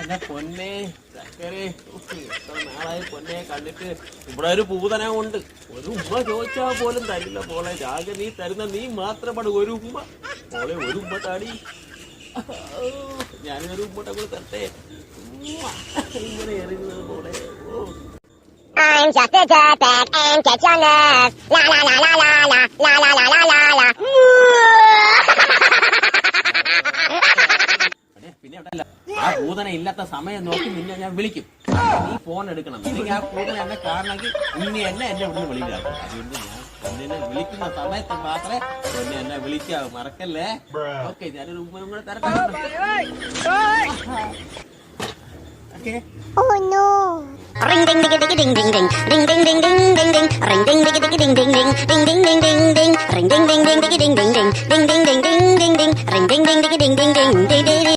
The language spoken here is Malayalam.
എന്റെ പൊന്നെ ചക്കരെ, എത്ര നാളായി പൊന്നെ കണ്ടിട്ട്. ഇവിടെ ഒരു പൂതന ഉണ്ട്. ഒരു ഉമ്മ ചോദിച്ചാ പോലും തരില്ല പോളെ. രാഗ നീ തരുന്ന നീ മാത്രമാണ് ഒരു ഉമ്മ പോളെ. ഒരു ഉമ്മ താടി. ഞാനൊരു ഉമ്മ കൂടെ തരട്ടെ. ഇങ്ങനെ എറിയുന്നത് പോളെ. I'm just a dirtbag and get your nerve. La la la la la la la la la la la la. പിന്നെ ആ പൂതന ഇല്ലാത്ത സമയം നോക്കി നിന്നെ ഞാൻ വിളിക്കും. നീ ഫോൺ എടുക്കണം. എനിക്ക് ആ പൂതന എന്നെ കാണണമെങ്കിൽ ഇനി എന്നെ ഇവിടുന്ന് വിളിക്കാം. അതുകൊണ്ട് ഞാൻ എന്നെ വിളിക്കുന്ന സമയത്ത് മാത്രമേ എന്നെ വിളിക്കാവൂ. മറക്കല്ലേ? ഓക്കെ, ഞാനൊരു ഉമ്മയും കൂടെ തരട്ടെ. Oh no. Ring ding ding ding ding ding ding ding ding ding ding ding ding ring ding ding ding ding ding ding ding ding ding ding ding ring ding ding ding ding ding ding ding ding ding ding ding ding ring ding ding ding ding ding ding ding ding